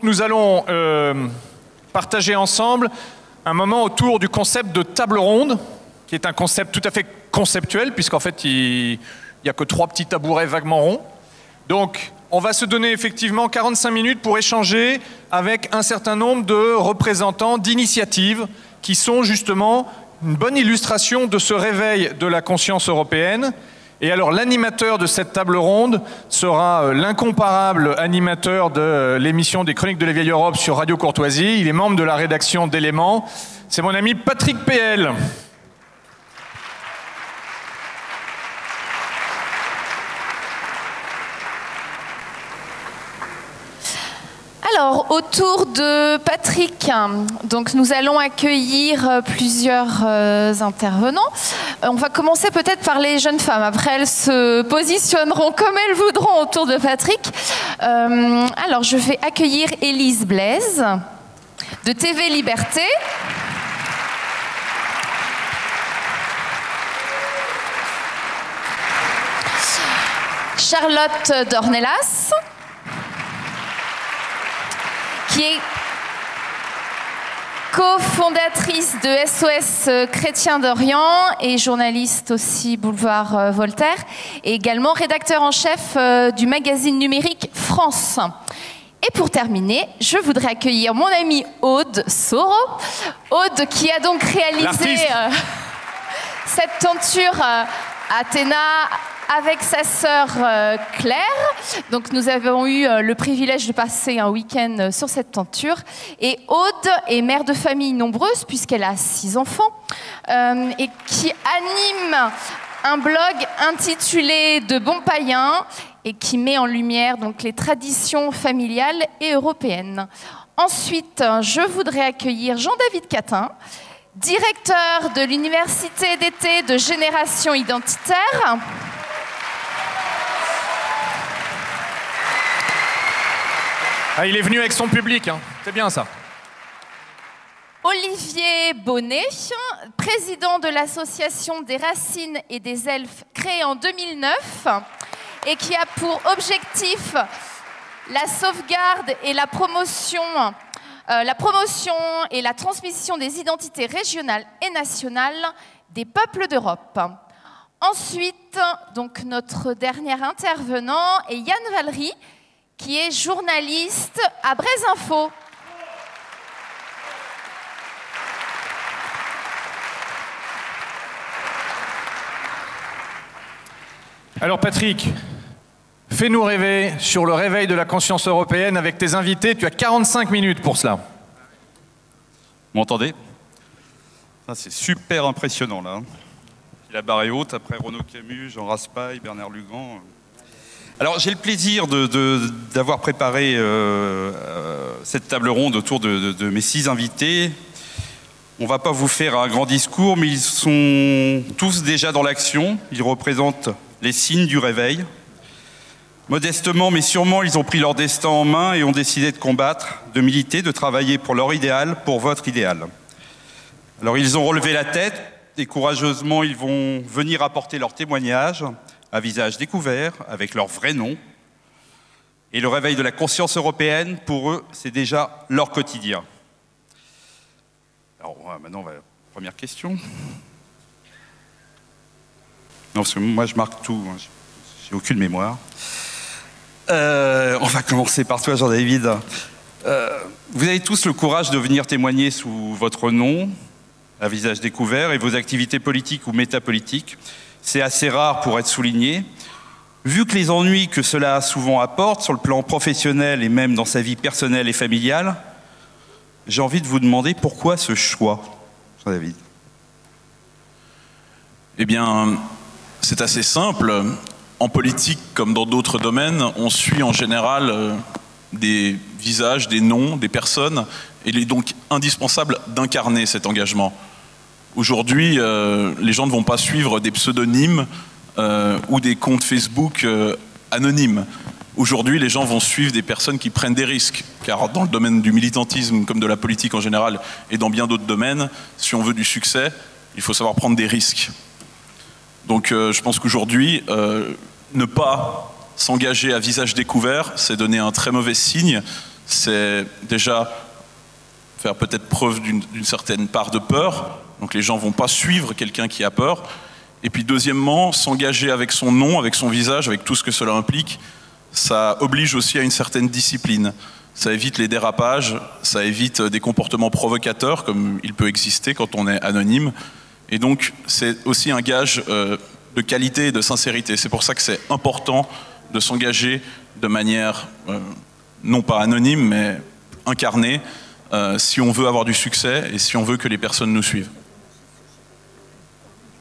nous allons partager ensemble un moment autour du concept de table ronde, qui est un concept tout à fait conceptuel, puisqu'en fait, il n'y a que 3 petits tabourets vaguement ronds. Donc, on va se donner effectivement 45 minutes pour échanger avec un certain nombre de représentants d'initiatives qui sont justement une bonne illustration de ce réveil de la conscience européenne. Et alors, l'animateur de cette table ronde sera l'incomparable animateur de l'émission des Chroniques de la Vieille Europe sur Radio Courtoisie. Il est membre de la rédaction d'Éléments. C'est mon ami Patrick PL. Alors, autour de Patrick, donc nous allons accueillir plusieurs intervenants. On va commencer peut-être par les jeunes femmes. Après, elles se positionneront comme elles voudront autour de Patrick. Alors, je vais accueillir Élise Blaise, de TV Liberté. Charlotte Dornelas, qui est cofondatrice de SOS Chrétiens d'Orient et journaliste aussi Boulevard Voltaire, et également rédacteur en chef du magazine numérique France. Et pour terminer, je voudrais accueillir mon amie Aude Soro. Aude qui a donc réalisé cette tenture Athéna avec sa sœur Claire. Donc nous avons eu le privilège de passer un week-end sur cette tenture. Et Aude est mère de famille nombreuse puisqu'elle a 6 enfants et qui anime un blog intitulé De bons païens et qui met en lumière donc les traditions familiales et européennes. Ensuite, je voudrais accueillir Jean-David Catin, directeur de l'université d'été de Génération Identitaire. Ah, il est venu avec son public, hein. C'est bien ça. Olivier Bonnet, président de l'association des Racines et des Elfes créée en 2009 et qui a pour objectif la sauvegarde et la promotion et la transmission des identités régionales et nationales des peuples d'Europe. Ensuite, donc notre dernier intervenant est Yann Valery, qui est journaliste à Brésinfo. Alors Patrick, fais-nous rêver sur le réveil de la conscience européenne avec tes invités. Tu as 45 minutes pour cela. Vous m'entendez? C'est super impressionnant là. La barre est haute, après Renaud Camus, Jean Raspail, Bernard Lugan. Alors j'ai le plaisir d'avoir préparé cette table ronde autour de mes 6 invités. On ne va pas vous faire un grand discours, mais ils sont tous déjà dans l'action. Ils représentent les signes du réveil. Modestement, mais sûrement, ils ont pris leur destin en main et ont décidé de combattre, de militer, de travailler pour leur idéal, pour votre idéal. Alors ils ont relevé la tête et courageusement, ils vont venir apporter leur témoignage à visage découvert, avec leur vrai nom. Et le réveil de la conscience européenne, pour eux, c'est déjà leur quotidien. Alors maintenant, on va à la première question. Non, parce que moi, je marque tout, hein. J'ai aucune mémoire. On va commencer par toi, Jean-David. Vous avez tous le courage de venir témoigner sous votre nom, à visage découvert, et vos activités politiques ou métapolitiques. C'est assez rare pour être souligné. Vu que les ennuis que cela souvent apporte sur le plan professionnel et même dans sa vie personnelle et familiale, j'ai envie de vous demander pourquoi ce choix, Jean-David? Eh bien, c'est assez simple. En politique, comme dans d'autres domaines, on suit en général des visages, des noms, des personnes, et il est donc indispensable d'incarner cet engagement. Aujourd'hui, les gens ne vont pas suivre des pseudonymes ou des comptes Facebook anonymes. Aujourd'hui, les gens vont suivre des personnes qui prennent des risques, car dans le domaine du militantisme, comme de la politique en général, et dans bien d'autres domaines, si on veut du succès, il faut savoir prendre des risques. Donc je pense qu'aujourd'hui, ne pas s'engager à visage découvert, c'est donner un très mauvais signe, c'est déjà faire peut-être preuve d'une certaine part de peur. Donc les gens ne vont pas suivre quelqu'un qui a peur. Et puis deuxièmement, s'engager avec son nom, avec son visage, avec tout ce que cela implique, ça oblige aussi à une certaine discipline. Ça évite les dérapages, ça évite des comportements provocateurs, comme il peut exister quand on est anonyme. Et donc, c'est aussi un gage de qualité et de sincérité. C'est pour ça que c'est important de s'engager de manière, non pas anonyme, mais incarnée, si on veut avoir du succès et si on veut que les personnes nous suivent.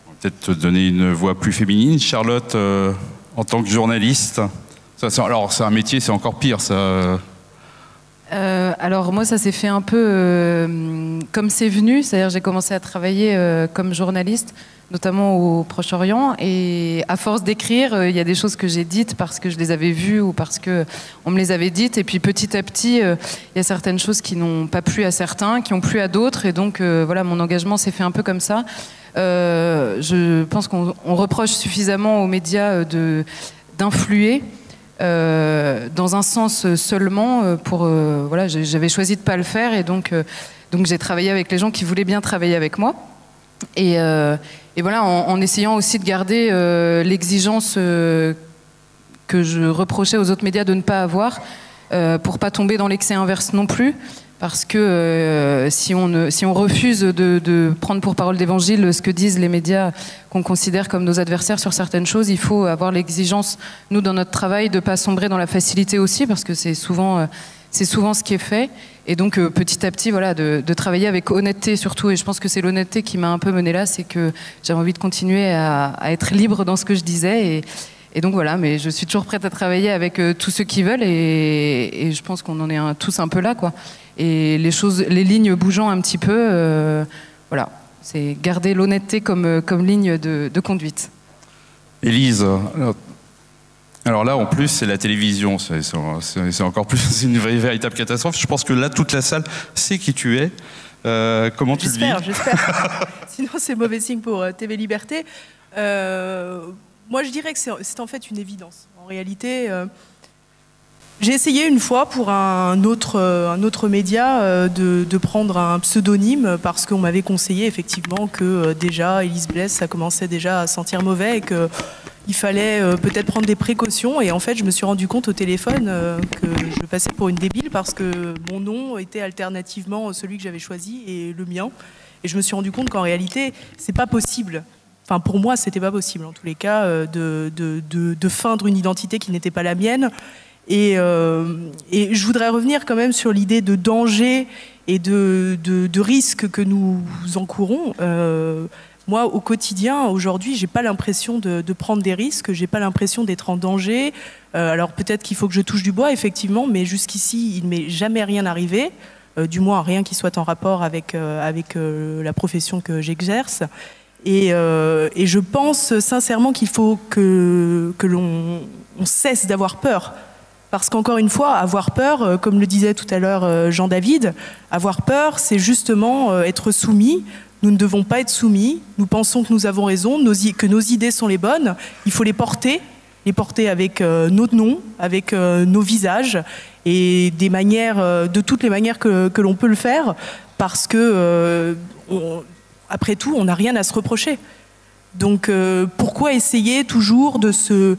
On va peut-être te donner une voix plus féminine, Charlotte, en tant que journaliste. Alors, c'est un métier, c'est encore pire, ça. Alors moi, ça s'est fait un peu comme c'est venu, c'est-à-dire j'ai commencé à travailler comme journaliste, notamment au Proche-Orient, et à force d'écrire, il y a des choses que j'ai dites parce que je les avais vues ou parce que on me les avait dites, et puis petit à petit, il y a certaines choses qui n'ont pas plu à certains, qui ont plu à d'autres, et donc voilà, mon engagement s'est fait un peu comme ça. Je pense qu'on reproche suffisamment aux médias d'influer. Dans un sens seulement, voilà, j'avais choisi de ne pas le faire, et donc j'ai travaillé avec les gens qui voulaient bien travailler avec moi, et voilà, en essayant aussi de garder l'exigence que je reprochais aux autres médias de ne pas avoir, pour pas tomber dans l'excès inverse non plus, parce que si on refuse de prendre pour parole d'évangile ce que disent les médias qu'on considère comme nos adversaires sur certaines choses, il faut avoir l'exigence, nous, dans notre travail, de ne pas sombrer dans la facilité aussi, parce que c'est souvent ce qui est fait. Et donc, petit à petit, voilà, de travailler avec honnêteté surtout. Et je pense que c'est l'honnêteté qui m'a un peu menée là, c'est que j'avais envie de continuer à être libre dans ce que je disais. Et donc voilà, mais je suis toujours prête à travailler avec tous ceux qui veulent, et je pense qu'on en est tous un peu là, quoi. Et les lignes bougeant un petit peu, voilà, c'est garder l'honnêteté comme ligne de conduite. Élise, alors là en plus c'est la télévision, c'est encore plus une véritable catastrophe. Je pense que là toute la salle sait qui tu es. Comment tu le vis ? J'espère. Sinon c'est mauvais signe pour TV Liberté. Moi je dirais que c'est en fait une évidence. En réalité, j'ai essayé une fois pour un autre média de prendre un pseudonyme, parce qu'on m'avait conseillé effectivement que déjà Élise Blaise, ça commençait déjà à sentir mauvais, et qu'il fallait peut-être prendre des précautions. Et en fait, je me suis rendu compte au téléphone que je passais pour une débile, parce que mon nom était alternativement celui que j'avais choisi et le mien. Et je me suis rendu compte qu'en réalité, c'est pas possible. Enfin, pour moi, c'était pas possible, en tous les cas, de feindre une identité qui n'était pas la mienne. Et je voudrais revenir quand même sur l'idée de danger et de risque que nous encourons. Moi, au quotidien, aujourd'hui, j'ai pas l'impression de prendre des risques, j'ai pas l'impression d'être en danger. Alors peut-être qu'il faut que je touche du bois, effectivement, mais jusqu'ici, il ne m'est jamais rien arrivé, du moins rien qui soit en rapport avec la profession que j'exerce. Et je pense sincèrement qu'il faut que l'on cesse d'avoir peur. Parce qu'encore une fois, avoir peur, comme le disait tout à l'heure Jean-David, avoir peur, c'est justement être soumis. Nous ne devons pas être soumis. Nous pensons que nous avons raison, que nos idées sont les bonnes. Il faut les porter avec nos noms, avec nos visages, et de toutes les manières que l'on peut le faire, parce que, après tout, on n'a rien à se reprocher. Donc pourquoi essayer toujours de se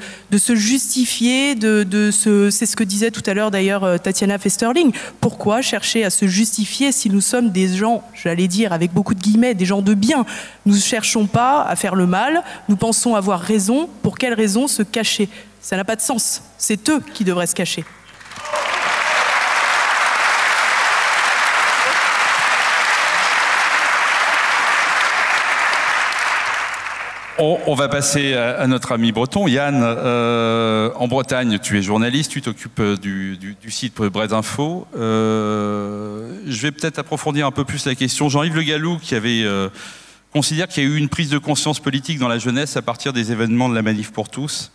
justifier, c'est ce que disait tout à l'heure d'ailleurs Tatiana Festerling, pourquoi chercher à se justifier si nous sommes des gens, j'allais dire avec beaucoup de guillemets, des gens de bien. Nous ne cherchons pas à faire le mal, nous pensons avoir raison. Pour quelle raison se cacher? Ça n'a pas de sens, c'est eux qui devraient se cacher. On va passer à notre ami breton. Yann, en Bretagne, tu es journaliste, tu t'occupes du site Brésinfo. Je vais peut-être approfondir un peu plus la question. Jean-Yves Le Gallou, qui considère qu'il y a eu une prise de conscience politique dans la jeunesse à partir des événements de la Manif pour tous.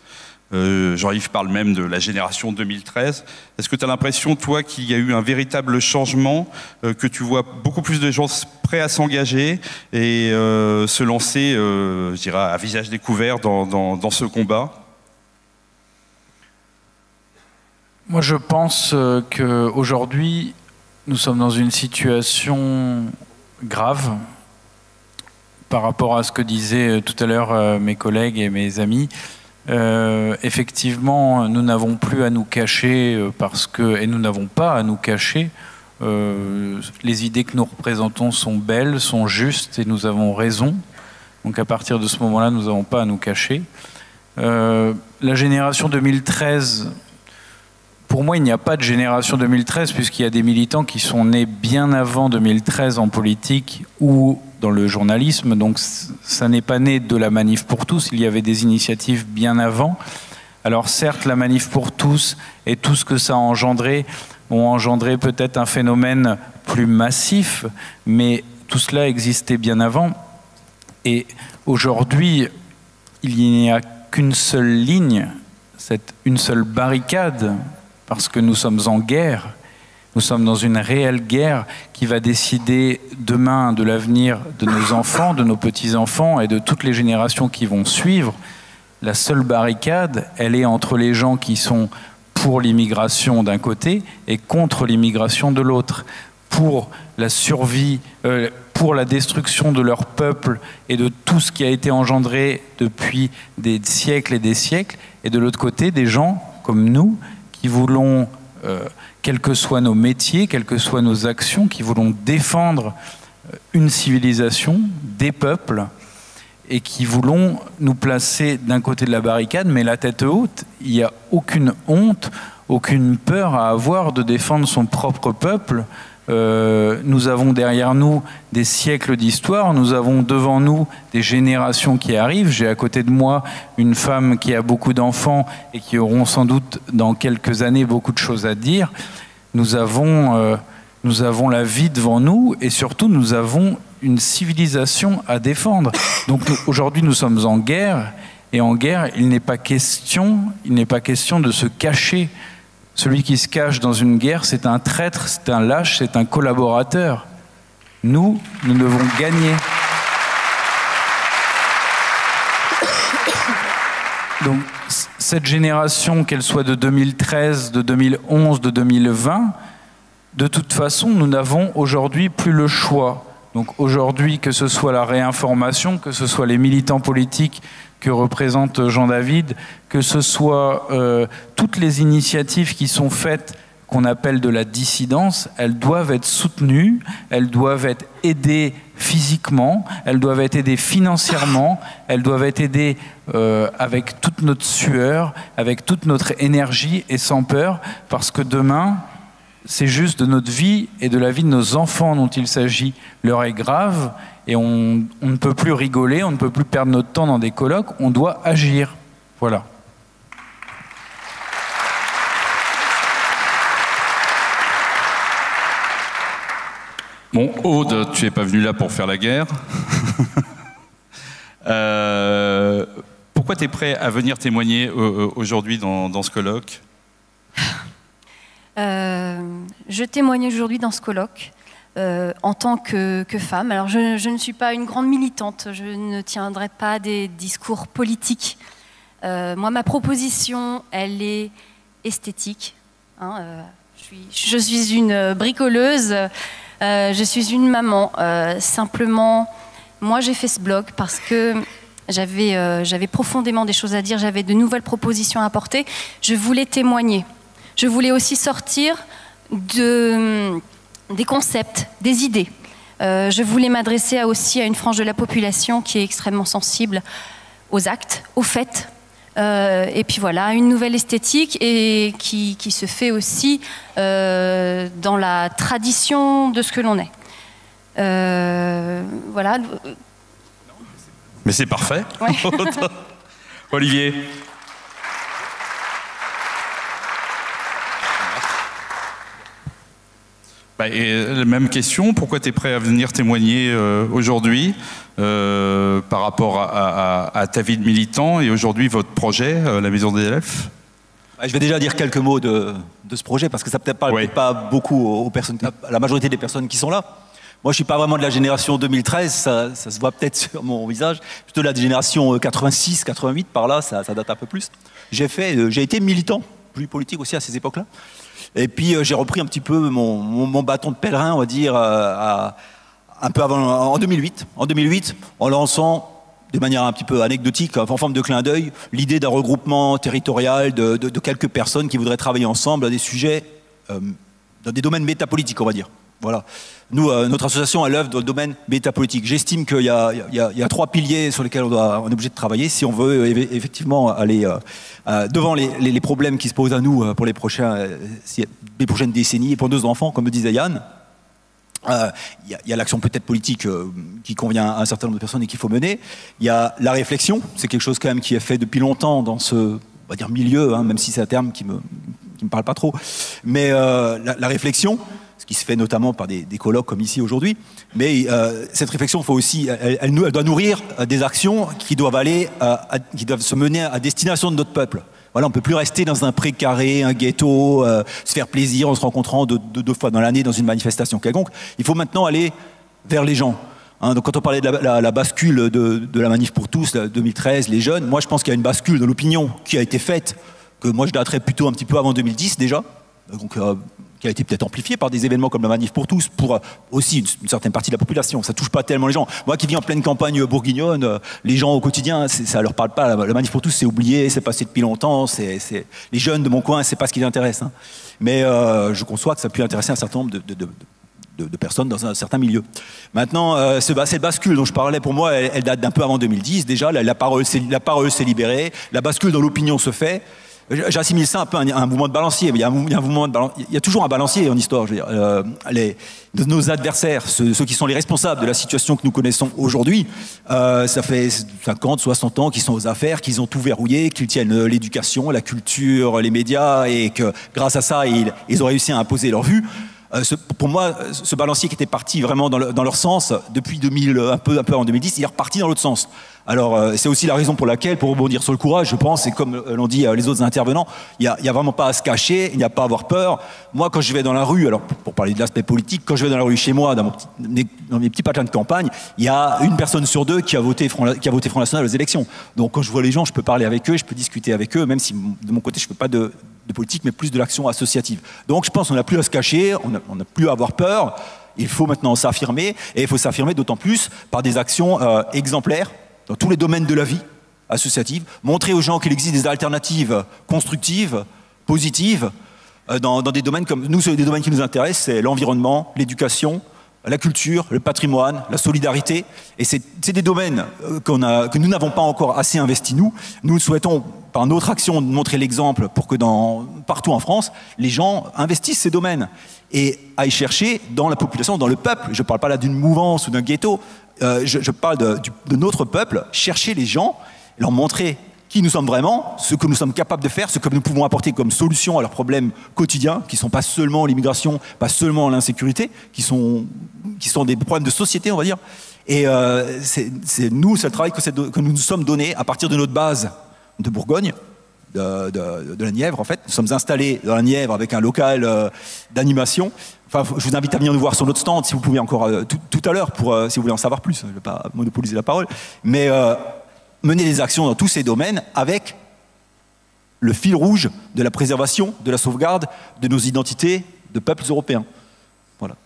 Jean-Yves parle même de la génération 2013. Est-ce que tu as l'impression, toi, qu'il y a eu un véritable changement, que tu vois beaucoup plus de gens prêts à s'engager et se lancer, je dirais, à visage découvert dans ce combat? Moi, je pense qu'aujourd'hui, nous sommes dans une situation grave par rapport à ce que disaient tout à l'heure mes collègues et mes amis. Effectivement, nous n'avons plus à nous cacher et nous n'avons pas à nous cacher. Les idées que nous représentons sont belles, sont justes et nous avons raison. Donc à partir de ce moment-là, nous n'avons pas à nous cacher. La génération 2013, pour moi, il n'y a pas de génération 2013 puisqu'il y a des militants qui sont nés bien avant 2013 en politique ou dans le journalisme. Donc ça n'est pas né de la Manif pour tous, il y avait des initiatives bien avant. Alors certes, la Manif pour tous et tout ce que ça a engendré ont engendré peut-être un phénomène plus massif, mais tout cela existait bien avant. Et aujourd'hui, il n'y a qu'une seule ligne, une seule barricade, parce que nous sommes en guerre. Nous sommes dans une réelle guerre qui va décider demain de l'avenir de nos enfants, de nos petits-enfants et de toutes les générations qui vont suivre. La seule barricade, elle est entre les gens qui sont pour l'immigration d'un côté et contre l'immigration de l'autre, pour la survie, pour la destruction de leur peuple et de tout ce qui a été engendré depuis des siècles, et de l'autre côté, des gens comme nous qui voulons, quels que soient nos métiers, quelles que soient nos actions, qui voulons défendre une civilisation, des peuples, et qui voulons nous placer d'un côté de la barricade, mais la tête haute. Il n'y a aucune honte, aucune peur à avoir de défendre son propre peuple. Nous avons derrière nous des siècles d'histoire, nous avons devant nous des générations qui arrivent. J'ai à côté de moi une femme qui a beaucoup d'enfants et qui auront sans doute dans quelques années beaucoup de choses à dire. Nous avons la vie devant nous et surtout nous avons une civilisation à défendre. Donc aujourd'hui nous sommes en guerre, et en guerre il n'est pas question de se cacher. Celui qui se cache dans une guerre, c'est un traître, c'est un lâche, c'est un collaborateur. Nous devons gagner. Donc cette génération, qu'elle soit de 2013, de 2011, de 2020, de toute façon, nous n'avons aujourd'hui plus le choix. Donc aujourd'hui, que ce soit la réinformation, que ce soit les militants politiques que représente Jean-David, que ce soit toutes les initiatives qui sont faites, qu'on appelle de la dissidence, elles doivent être soutenues, elles doivent être aidées physiquement, elles doivent être aidées financièrement, elles doivent être aidées avec toute notre sueur, avec toute notre énergie et sans peur, parce que demain, c'est juste de notre vie et de la vie de nos enfants dont il s'agit. L'heure est grave et on ne peut plus rigoler, on ne peut plus perdre notre temps dans des colloques, on doit agir. Voilà. Bon, Aude, tu n'es pas venue là pour faire la guerre. Pourquoi tu es prêt à venir témoigner aujourd'hui dans ce colloque ? Je témoigne aujourd'hui dans ce colloque en tant que femme. Alors je ne suis pas une grande militante, je ne tiendrai pas des discours politiques. Moi, ma proposition, elle est esthétique. Je suis une bricoleuse, je suis une maman. Simplement, moi j'ai fait ce blog parce que j'avais profondément des choses à dire, j'avais de nouvelles propositions à apporter. Je voulais témoigner. Je voulais aussi sortir des concepts, des idées. Je voulais m'adresser aussi à une frange de la population qui est extrêmement sensible aux actes, aux faits. Et puis voilà, une nouvelle esthétique et qui se fait aussi dans la tradition de ce que l'on est. Voilà. Mais c'est parfait. Ouais. Olivier. Même question, pourquoi tu es prêt à venir témoigner aujourd'hui par rapport à ta vie de militant et aujourd'hui votre projet, la Maison des élèves ? Je vais déjà dire quelques mots de ce projet parce que ça peut-être parle pas beaucoup aux personnes, à la majorité des personnes qui sont là. Moi, je suis pas vraiment de la génération 2013, ça se voit peut-être sur mon visage, plutôt de la génération 86, 88, par là, ça date un peu plus. J'ai été militant plus politique aussi à ces époques-là. Et puis j'ai repris un petit peu mon bâton de pèlerin, on va dire, un peu avant, en 2008. En 2008, en lançant de manière un petit peu anecdotique, en forme de clin d'œil, l'idée d'un regroupement territorial de quelques personnes qui voudraient travailler ensemble à des sujets, dans des domaines métapolitiques, on va dire. Voilà. Nous, notre association, elle œuvre dans le domaine métapolitique. J'estime qu'il y a 3 piliers sur lesquels on est obligé de travailler si on veut effectivement aller devant les problèmes qui se posent à nous pour les prochaines décennies et pour nos enfants, comme le disait Yann. Il y a l'action peut-être politique qui convient à un certain nombre de personnes et qu'il faut mener. Il y a la réflexion, c'est quelque chose quand même qui est fait depuis longtemps dans ce, on va dire, milieu, hein, même si c'est un terme qui me parle pas trop. Mais la réflexion, ce qui se fait notamment par des colloques comme ici aujourd'hui, mais cette réflexion, faut aussi, elle doit nourrir des actions qui doivent qui doivent se mener à destination de notre peuple. Voilà, on ne peut plus rester dans un précaré, un ghetto, se faire plaisir en se rencontrant deux fois dans l'année dans une manifestation quelconque. Il faut maintenant aller vers les gens. Hein, donc quand on parlait de la bascule de la Manif pour tous, 2013, les jeunes, moi je pense qu'il y a une bascule de l'opinion qui a été faite, que moi je daterais plutôt un petit peu avant 2010 déjà, donc, qui a été peut-être amplifiée par des événements comme la Manif pour tous, pour aussi une certaine partie de la population. Ça touche pas tellement les gens. Moi qui vis en pleine campagne bourguignonne, les gens au quotidien, ça leur parle pas. La Manif pour tous, c'est oublié, c'est passé depuis longtemps. Les jeunes de mon coin, c'est pas ce qui les intéresse. Hein. Mais je conçois que ça peut intéresser un certain nombre de personnes dans un certain milieu. Maintenant, cette bascule dont je parlais, pour moi, elle date d'un peu avant 2010. Déjà, la parole s'est libérée, la bascule dans l'opinion se fait. J'assimile ça un peu à un mouvement de balancier. Il y a toujours un balancier en histoire. Je veux dire. Nos adversaires, ceux qui sont les responsables de la situation que nous connaissons aujourd'hui, ça fait 50, 60 ans qu'ils sont aux affaires, qu'ils ont tout verrouillé, qu'ils tiennent l'éducation, la culture, les médias, et que grâce à ça, ils ont réussi à imposer leur vue. Pour moi, ce balancier qui était parti vraiment dans leur sens depuis 2000, un peu avant 2010, il est reparti dans l'autre sens. Alors, c'est aussi la raison pour laquelle, pour rebondir sur le courage, je pense, et comme l'ont dit les autres intervenants, il n'y a vraiment pas à se cacher, il n'y a pas à avoir peur. Moi, quand je vais dans la rue, alors pour parler de l'aspect politique, quand je vais dans la rue chez moi, dans mes petits patelins de campagne, il y a une personne sur deux qui a voté Front National aux élections. Donc, quand je vois les gens, je peux parler avec eux, je peux discuter avec eux, même si de mon côté, je ne fais pas de politique, mais plus de l'action associative. Donc, je pense qu'on n'a plus à se cacher, on n'a plus à avoir peur. Il faut maintenant s'affirmer, et il faut s'affirmer d'autant plus par des actions exemplaires, dans tous les domaines de la vie associative, montrer aux gens qu'il existe des alternatives constructives, positives, dans des domaines comme nous, des domaines qui nous intéressent, c'est l'environnement, l'éducation, la culture, le patrimoine, la solidarité, et c'est des domaines que nous n'avons pas encore assez investis nous. Nous souhaitons, par notre action, montrer l'exemple pour que partout en France, les gens investissent ces domaines et aillent chercher dans la population, dans le peuple. Je ne parle pas là d'une mouvance ou d'un ghetto. Je parle de notre peuple, chercher les gens, leur montrer qui nous sommes vraiment, ce que nous sommes capables de faire, ce que nous pouvons apporter comme solution à leurs problèmes quotidiens, qui ne sont pas seulement l'immigration, pas seulement l'insécurité, qui sont des problèmes de société, on va dire. Et c'est le travail que nous nous sommes donnés à partir de notre base de Bourgogne, de la Nièvre en fait. Nous sommes installés dans la Nièvre avec un local d'animation. Enfin, je vous invite à venir nous voir sur notre stand si vous pouvez encore tout à l'heure, si vous voulez en savoir plus. Je ne vais pas monopoliser la parole. Mais mener des actions dans tous ces domaines avec le fil rouge de la préservation, de la sauvegarde de nos identités de peuples européens. Voilà.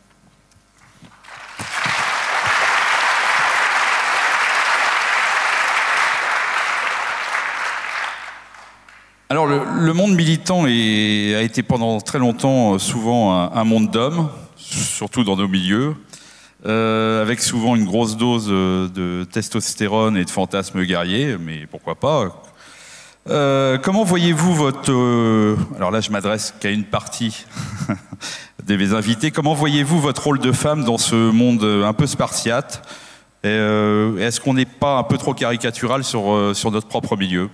Alors le monde militant a été pendant très longtemps souvent un monde d'hommes, surtout dans nos milieux, avec souvent une grosse dose de testostérone et de fantasmes guerriers, mais pourquoi pas. Comment voyez-vous alors là je m'adresse qu'à une partie de mes invités, comment voyez-vous votre rôle de femme dans ce monde un peu spartiate? Est-ce qu'on n'est pas un peu trop caricatural sur notre propre milieu?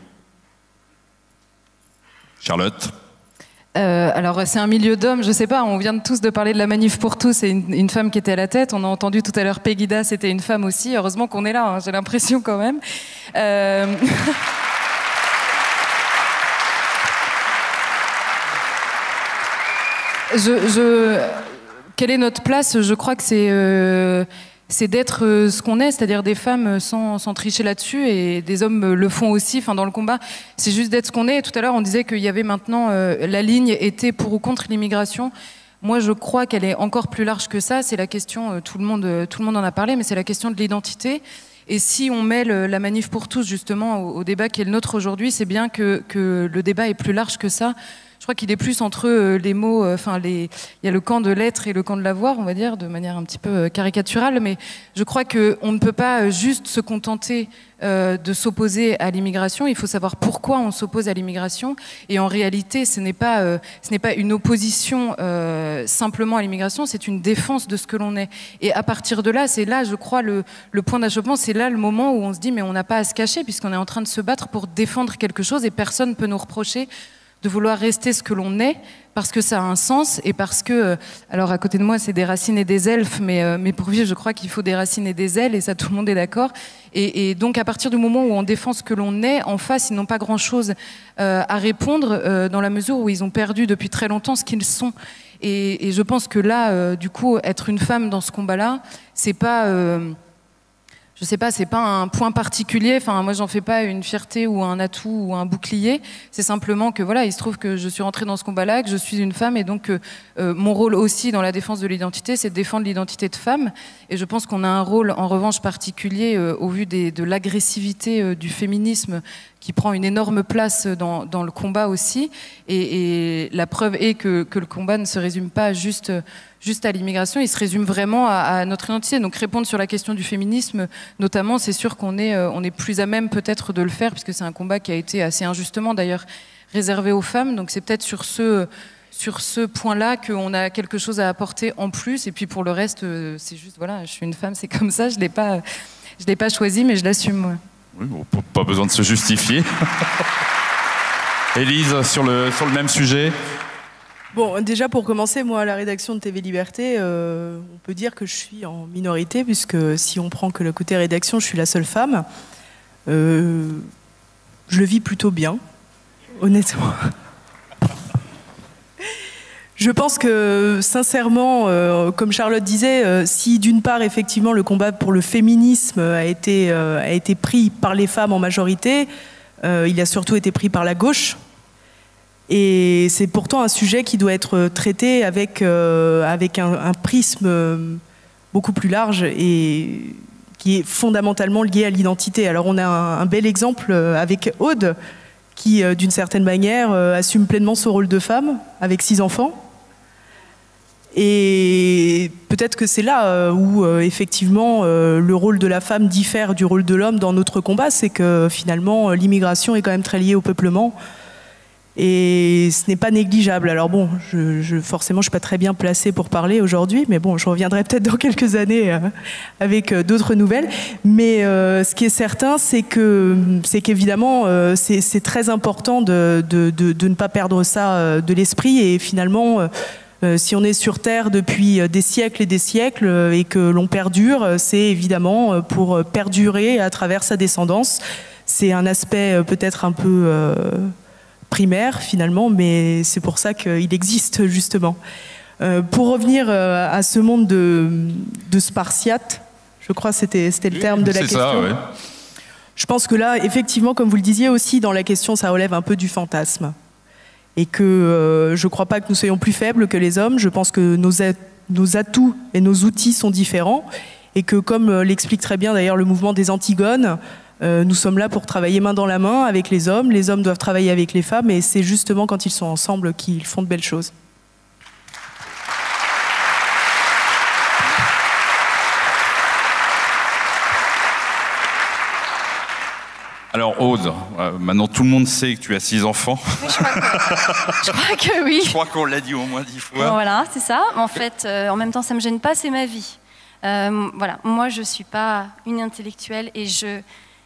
Charlotte? Alors c'est un milieu d'hommes, je sais pas, on vient tous de parler de la Manif pour tous et une femme qui était à la tête, on a entendu tout à l'heure Pegida, c'était une femme aussi, heureusement qu'on est là, hein, j'ai l'impression quand même. Quelle est notre place? Je crois que c'est d'être ce qu'on est, c'est-à-dire des femmes sans tricher là-dessus, et des hommes le font aussi, dans le combat. C'est juste d'être ce qu'on est. Et tout à l'heure, on disait qu'il y avait maintenant la ligne était pour ou contre l'immigration. Moi, je crois qu'elle est encore plus large que ça. C'est la question, tout le monde en a parlé, mais c'est la question de l'identité. Et si on mêle la manif pour tous, justement, au débat qui est le nôtre aujourd'hui, c'est bien que le débat est plus large que ça. Je crois qu'il est plus entre les mots, il y a le camp de l'être et le camp de l'avoir, on va dire, de manière un petit peu caricaturale, mais je crois qu'on ne peut pas juste se contenter de s'opposer à l'immigration. Il faut savoir pourquoi on s'oppose à l'immigration, et en réalité, ce n'est pas une opposition simplement à l'immigration, c'est une défense de ce que l'on est. Et à partir de là, c'est là, je crois, le point d'achoppement, c'est là le moment où on se dit, mais on n'a pas à se cacher, puisqu'on est en train de se battre pour défendre quelque chose, et personne ne peut nous reprocher de vouloir rester ce que l'on est, parce que ça a un sens, et parce que, alors à côté de moi c'est des racines et des elfes, mais pour vivre je crois qu'il faut des racines et des ailes, et ça tout le monde est d'accord, et donc à partir du moment où on défend ce que l'on est, en face ils n'ont pas grand chose à répondre, dans la mesure où ils ont perdu depuis très longtemps ce qu'ils sont, et je pense que là, du coup, être une femme dans ce combat-là, c'est pas... je sais pas, c'est pas un point particulier. Moi, j'en fais pas une fierté ou un atout ou un bouclier. C'est simplement que voilà, il se trouve que je suis rentrée dans ce combat-là, que je suis une femme, et donc mon rôle aussi dans la défense de l'identité, c'est de défendre l'identité de femme. Et je pense qu'on a un rôle, en revanche, particulier au vu de l'agressivité du féminisme qui prend une énorme place dans le combat aussi. Et la preuve est que le combat ne se résume pas juste à l'immigration, il se résume vraiment à notre identité. Donc répondre sur la question du féminisme, notamment, c'est sûr qu'on est plus à même peut-être de le faire, puisque c'est un combat qui a été assez injustement d'ailleurs réservé aux femmes. Donc c'est peut-être sur ce point-là qu'on a quelque chose à apporter en plus. Et puis pour le reste, c'est juste, voilà, je suis une femme, c'est comme ça, je l'ai pas choisi, mais je l'assume, moi. Oui, bon, pas besoin de se justifier. Élise, sur le même sujet. Bon, déjà pour commencer, moi à la rédaction de TV Liberté, on peut dire que je suis en minorité, puisque si on prend que le côté rédaction, je suis la seule femme. Je le vis plutôt bien, honnêtement. Je pense que, sincèrement, comme Charlotte disait, si d'une part, effectivement, le combat pour le féminisme a été pris par les femmes en majorité, il a surtout été pris par la gauche. Et c'est pourtant un sujet qui doit être traité avec un prisme beaucoup plus large et qui est fondamentalement lié à l'identité. Alors on a un bel exemple avec Aude, qui, d'une certaine manière, assume pleinement ce rôle de femme, avec 6 enfants. Et peut-être que c'est là où, effectivement, le rôle de la femme diffère du rôle de l'homme dans notre combat, c'est que, finalement, l'immigration est quand même très liée au peuplement. Et ce n'est pas négligeable. Alors bon, forcément, je ne suis pas très bien placée pour parler aujourd'hui, mais bon, je reviendrai peut-être dans quelques années avec d'autres nouvelles. Mais ce qui est certain, c'est qu'évidemment, c'est très important de ne pas perdre ça de l'esprit. Et finalement, si on est sur Terre depuis des siècles et des siècles et que l'on perdure, c'est évidemment pour perdurer à travers sa descendance. C'est un aspect peut-être un peu... primaire finalement, mais c'est pour ça qu'il existe justement. Pour revenir à ce monde de Spartiate, je crois que c'était le terme de la question. C'est ça, ouais. Je pense que là, effectivement, comme vous le disiez aussi, dans la question, ça relève un peu du fantasme. Et que je ne crois pas que nous soyons plus faibles que les hommes. Je pense que nos atouts et nos outils sont différents. Et que, comme l'explique très bien d'ailleurs le mouvement des Antigones, nous sommes là pour travailler main dans la main avec les hommes doivent travailler avec les femmes, et c'est justement quand ils sont ensemble qu'ils font de belles choses. Alors Aude, maintenant tout le monde sait que tu as 6 enfants. Oui, je crois que oui. Je crois qu'on l'a dit au moins 10 fois. Voilà, c'est ça. En fait, en même temps, ça ne me gêne pas, c'est ma vie. Voilà, moi je ne suis pas une intellectuelle, et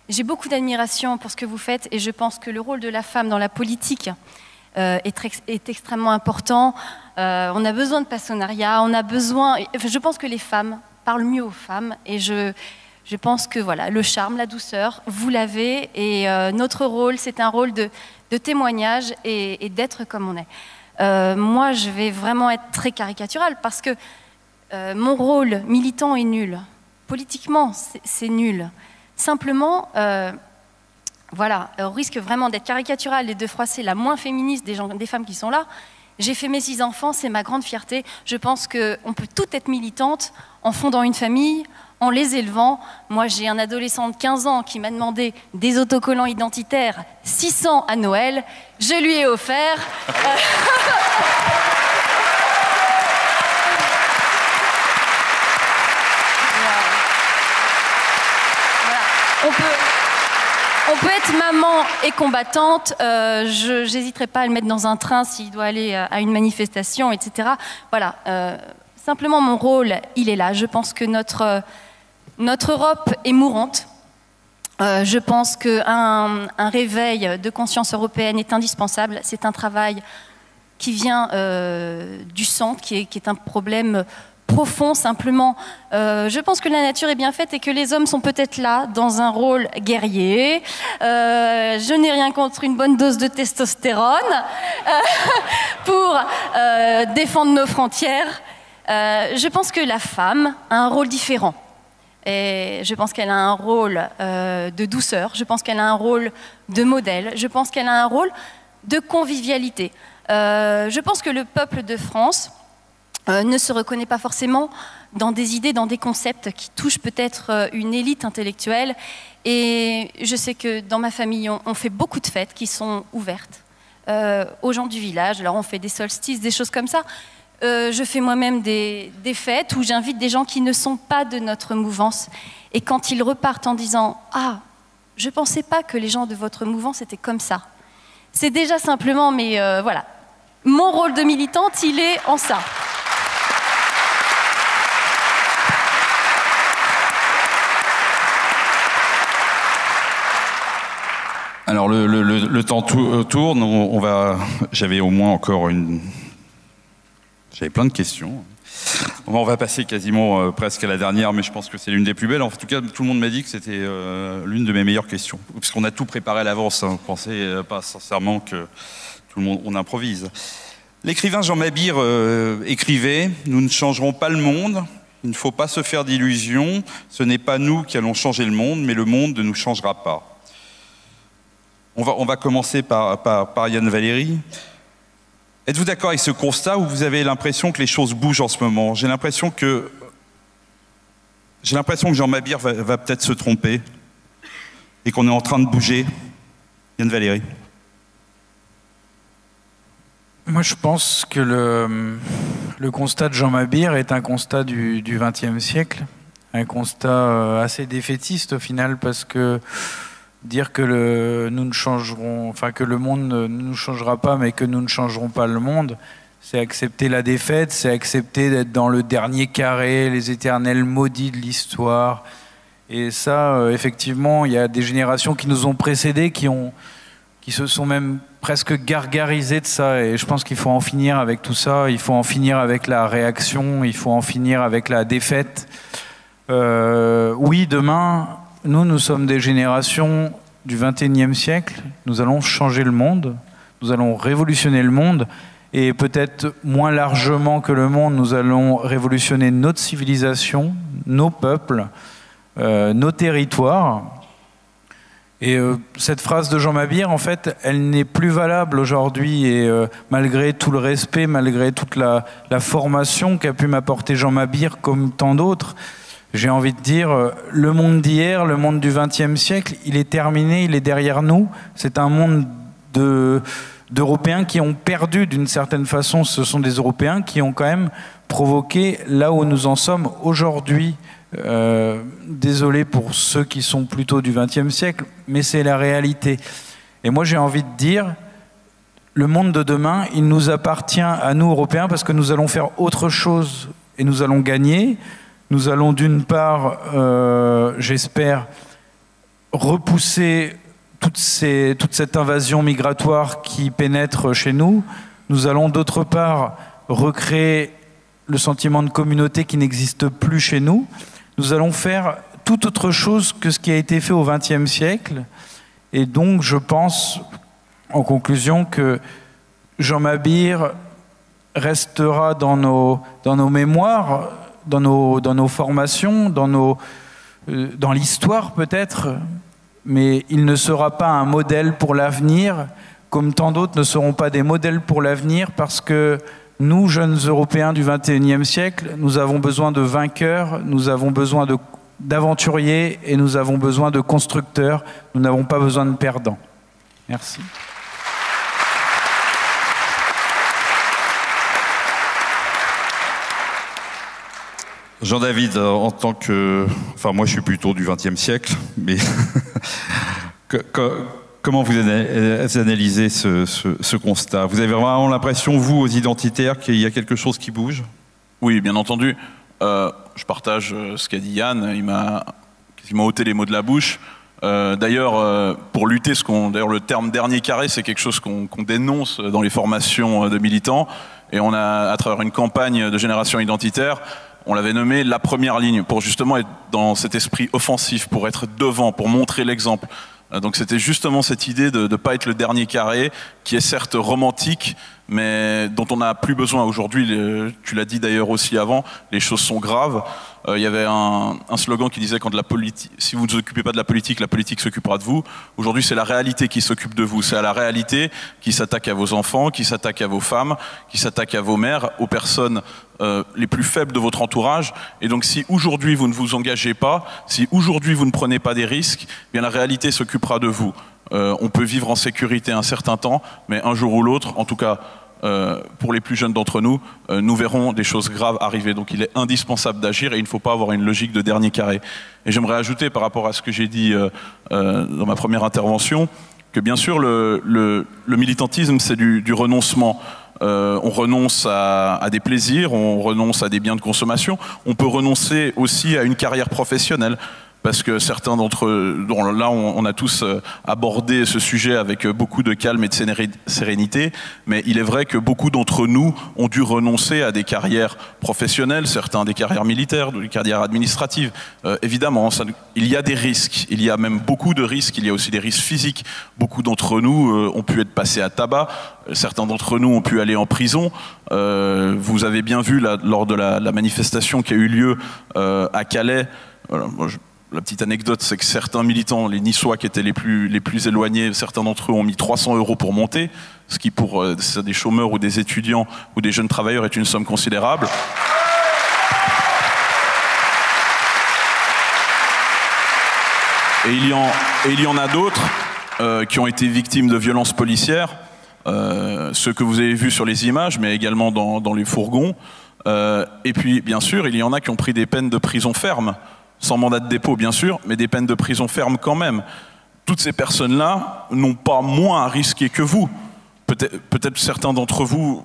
j'ai beaucoup d'admiration pour ce que vous faites, et je pense que le rôle de la femme dans la politique est extrêmement important. On a besoin de passionnariat, je pense que les femmes parlent mieux aux femmes, et je pense que voilà, le charme, la douceur, vous l'avez, et notre rôle, c'est un rôle de témoignage et d'être comme on est. Moi, je vais vraiment être très caricaturale, parce que mon rôle militant est nul politiquement, c'est nul. Simplement, voilà, au risque vraiment d'être caricatural et de froisser la moins féministe des femmes qui sont là, j'ai fait mes 6 enfants, c'est ma grande fierté. Je pense qu'on peut toutes être militantes en fondant une famille, en les élevant. Moi, j'ai un adolescent de 15 ans qui m'a demandé des autocollants identitaires, 600 à Noël. Je lui ai offert. On peut être maman et combattante, je n'hésiterai pas à le mettre dans un train s'il doit aller à une manifestation, etc. Voilà, simplement mon rôle, il est là. Je pense que notre Europe est mourante. Je pense qu'un réveil de conscience européenne est indispensable. C'est un travail qui vient du centre, qui est un problème profond, simplement. Je pense que la nature est bien faite et que les hommes sont peut-être là, dans un rôle guerrier. Je n'ai rien contre une bonne dose de testostérone pour défendre nos frontières. Je pense que la femme a un rôle différent. Et je pense qu'elle a un rôle de douceur, je pense qu'elle a un rôle de modèle, je pense qu'elle a un rôle de convivialité. Je pense que le peuple de France ne se reconnaît pas forcément dans des idées, dans des concepts qui touchent peut-être une élite intellectuelle. Et je sais que dans ma famille, on fait beaucoup de fêtes qui sont ouvertes aux gens du village. Alors on fait des solstices, des choses comme ça. Je fais moi-même des fêtes où j'invite des gens qui ne sont pas de notre mouvance. Et quand ils repartent en disant « Ah, je ne pensais pas que les gens de votre mouvance étaient comme ça », c'est déjà simplement, mais voilà, mon rôle de militante, il est en ça. Alors le temps tourne, j'avais au moins encore j'avais plein de questions. On va passer quasiment presque à la dernière, mais je pense que c'est l'une des plus belles. En tout cas, tout le monde m'a dit que c'était l'une de mes meilleures questions, puisqu'on a tout préparé à l'avance. Hein. Pensez pas sincèrement que tout le monde on improvise. L'écrivain Jean Mabir écrivait « Nous ne changerons pas le monde. Il ne faut pas se faire d'illusions. Ce n'est pas nous qui allons changer le monde, mais le monde ne nous changera pas. » On va commencer par Yann Valéry. Êtes-vous d'accord avec ce constat ou vous avez l'impression que les choses bougent en ce moment? J'ai l'impression que Jean Mabir va peut-être se tromper et qu'on est en train de bouger. Yann Valéry. Moi, je pense que le constat de Jean Mabir est un constat du XXe siècle, un constat assez défaitiste au final, parce que dire que nous ne changerons, enfin que le monde ne nous changera pas, mais que nous ne changerons pas le monde, c'est accepter la défaite, c'est accepter d'être dans le dernier carré, les éternels maudits de l'histoire. Et ça, effectivement, il y a des générations qui nous ont précédés, qui se sont même presque gargarisées de ça. Et je pense qu'il faut en finir avec tout ça. Il faut en finir avec la réaction. Il faut en finir avec la défaite. Oui, demain, nous sommes des générations du XXIe siècle. Nous allons changer le monde. Nous allons révolutionner le monde. Et peut-être moins largement que le monde, nous allons révolutionner notre civilisation, nos peuples, nos territoires. Et cette phrase de Jean Mabir, en fait, elle n'est plus valable aujourd'hui. Et malgré tout le respect, malgré toute la formation qu'a pu m'apporter Jean Mabir, comme tant d'autres, j'ai envie de dire, le monde d'hier, le monde du XXe siècle, il est terminé, il est derrière nous. C'est un monde d'Européens qui ont perdu d'une certaine façon. Ce sont des Européens qui ont quand même provoqué là où nous en sommes aujourd'hui. Désolé pour ceux qui sont plutôt du XXe siècle, mais c'est la réalité. Et moi j'ai envie de dire, le monde de demain, il nous appartient à nous Européens parce que nous allons faire autre chose et nous allons gagner. Nous allons d'une part, j'espère, repousser toute cette invasion migratoire qui pénètre chez nous. Nous allons d'autre part recréer le sentiment de communauté qui n'existe plus chez nous. Nous allons faire tout autre chose que ce qui a été fait au XXe siècle. Et donc, je pense, en conclusion, que Jean Mabir restera dans nos mémoires nos formations, dans l'histoire peut-être, mais il ne sera pas un modèle pour l'avenir, comme tant d'autres ne seront pas des modèles pour l'avenir, parce que nous, jeunes Européens du XXIe siècle, nous avons besoin de vainqueurs, nous avons besoin d'aventuriers et nous avons besoin de constructeurs. Nous n'avons pas besoin de perdants. Merci. Jean-David, en tant que... Enfin, moi, je suis plutôt du XXe siècle, mais... Comment vous analysez ce constat? Vous avez vraiment l'impression, vous, aux identitaires, qu'il y a quelque chose qui bouge? Oui, bien entendu. Je partage ce qu'a dit Yann. Il m'a quasiment ôté les mots de la bouche. D'ailleurs, pour lutter, d'ailleurs, le terme dernier carré, c'est quelque chose qu'on dénonce dans les formations de militants. Et on a, à travers une campagne de génération identitaire, on l'avait nommé la première ligne, pour justement être dans cet esprit offensif, pour être devant, pour montrer l'exemple. Donc c'était justement cette idée de ne pas être le dernier carré, qui est certes romantique, mais dont on n'a plus besoin aujourd'hui. Tu l'as dit d'ailleurs aussi avant, les choses sont graves. Il y avait un slogan qui disait si vous ne vous occupez pas de la politique s'occupera de vous. Aujourd'hui, c'est la réalité qui s'occupe de vous. C'est à la réalité qui s'attaque à vos enfants, qui s'attaque à vos femmes, qui s'attaque à vos mères, aux personnes les plus faibles de votre entourage. Et donc, si aujourd'hui vous ne vous engagez pas, si aujourd'hui vous ne prenez pas des risques, eh bien la réalité s'occupera de vous. On peut vivre en sécurité un certain temps, mais un jour ou l'autre, en tout cas pour les plus jeunes d'entre nous, nous verrons des choses graves arriver. Donc il est indispensable d'agir et il ne faut pas avoir une logique de dernier carré. Et j'aimerais ajouter par rapport à ce que j'ai dit dans ma première intervention, que bien sûr le militantisme c'est du renoncement. On renonce à des plaisirs, on renonce à des biens de consommation, on peut renoncer aussi à une carrière professionnelle. Parce que certains d'entre eux, là on a tous abordé ce sujet avec beaucoup de calme et de sérénité, mais il est vrai que beaucoup d'entre nous ont dû renoncer à des carrières professionnelles, certains des carrières militaires, des carrières administratives. Évidemment, il y a des risques, il y a même beaucoup de risques, il y a aussi des risques physiques. Beaucoup d'entre nous ont pu être passés à tabac, certains d'entre nous ont pu aller en prison. Vous avez bien vu là, lors de la manifestation qui a eu lieu à Calais, voilà, la petite anecdote, c'est que certains militants, les Niçois qui étaient les plus éloignés, certains d'entre eux ont mis 300 € pour monter, ce qui pour des chômeurs ou des étudiants ou des jeunes travailleurs est une somme considérable. Et il y en a d'autres qui ont été victimes de violences policières, ceux que vous avez vus sur les images, mais également dans les fourgons. Et puis, bien sûr, il y en a qui ont pris des peines de prison ferme, sans mandat de dépôt bien sûr, mais des peines de prison ferme quand même. Toutes ces personnes-là n'ont pas moins à risquer que vous. Peut-être certains d'entre vous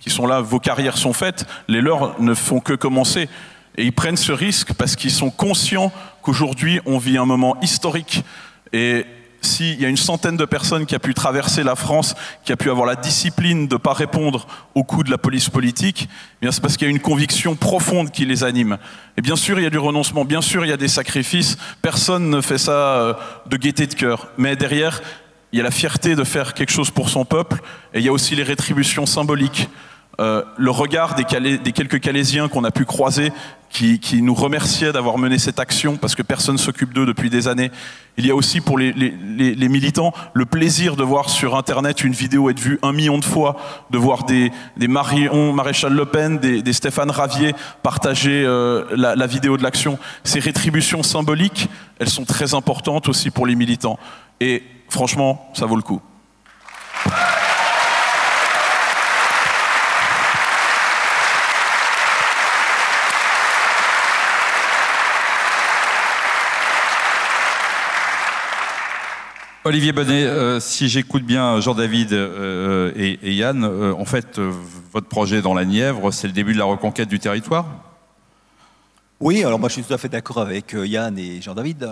qui sont là, vos carrières sont faites, les leurs ne font que commencer. Et ils prennent ce risque parce qu'ils sont conscients qu'aujourd'hui on vit un moment historique. Et s'il y a une centaine de personnes qui a pu traverser la France, qui a pu avoir la discipline de ne pas répondre aux coups de la police politique, eh bien c'est parce qu'il y a une conviction profonde qui les anime. Et bien sûr, il y a du renoncement, bien sûr, il y a des sacrifices. Personne ne fait ça de gaieté de cœur. Mais derrière, il y a la fierté de faire quelque chose pour son peuple, et il y a aussi les rétributions symboliques. Le regard des quelques Calaisiens qu'on a pu croiser, qui nous remerciaient d'avoir mené cette action parce que personne ne s'occupe d'eux depuis des années. Il y a aussi pour les militants le plaisir de voir sur Internet une vidéo être vue 1 million de fois, de voir des Marion Maréchal Le Pen, des Stéphane Ravier partager la vidéo de l'action. Ces rétributions symboliques, elles sont très importantes aussi pour les militants. Et franchement, ça vaut le coup. Olivier Bonnet, si j'écoute bien Jean-David et Yann, en fait, votre projet dans la Nièvre, c'est le début de la reconquête du territoire ? Oui, alors moi je suis tout à fait d'accord avec Yann et Jean-David.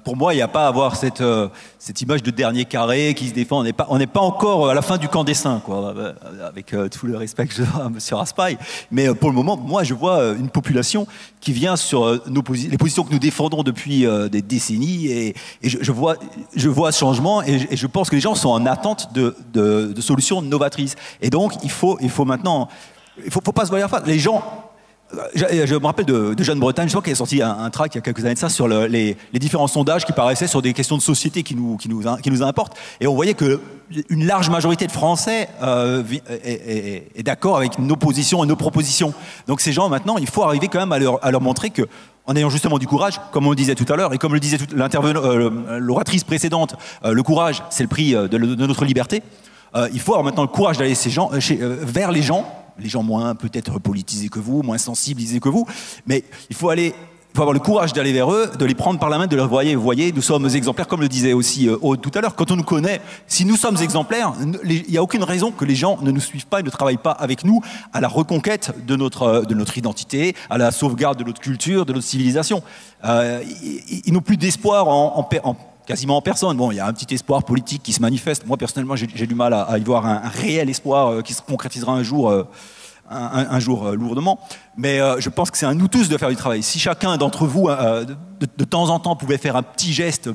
Pour moi, il n'y a pas à avoir cette image de dernier carré qui se défend. On n'est pas encore à la fin du camp des saints, quoi, avec tout le respect que je dois à M. Raspail. Mais pour le moment, moi je vois une population qui vient sur les positions que nous défendons depuis des décennies. Et je vois ce changement et je pense que les gens sont en attente de solutions novatrices. Et donc il faut maintenant, il faut pas se voiler la face. Les gens Je me rappelle de Jeanne Bretagne, je crois qu'elle a sorti un tract il y a quelques années de ça sur les différents sondages qui paraissaient sur des questions de société qui nous importent. Et on voyait qu'une large majorité de Français est d'accord avec nos positions et nos propositions. Donc ces gens, maintenant, il faut arriver quand même à leur montrer que, en ayant justement du courage, comme on le disait tout à l'heure, et comme le disait l'oratrice précédente, le courage, c'est le prix de notre liberté. Il faut avoir maintenant le courage d'aller vers les gens moins peut-être politisés que vous, moins sensibilisés que vous, mais il faut avoir le courage d'aller vers eux, de les prendre par la main, de leur dire, vous voyez, nous sommes exemplaires, comme le disait aussi Aude tout à l'heure, quand on nous connaît, si nous sommes exemplaires, il n'y a aucune raison que les gens ne nous suivent pas et ne travaillent pas avec nous à la reconquête de notre identité, à la sauvegarde de notre culture, de notre civilisation. Ils n'ont plus d'espoir quasiment en personne. Bon, il y a un petit espoir politique qui se manifeste. Moi, personnellement, j'ai du mal à y voir un réel espoir qui se concrétisera un jour lourdement. Mais je pense que c'est à nous tous de faire du travail. Si chacun d'entre vous, de temps en temps, pouvait faire un petit geste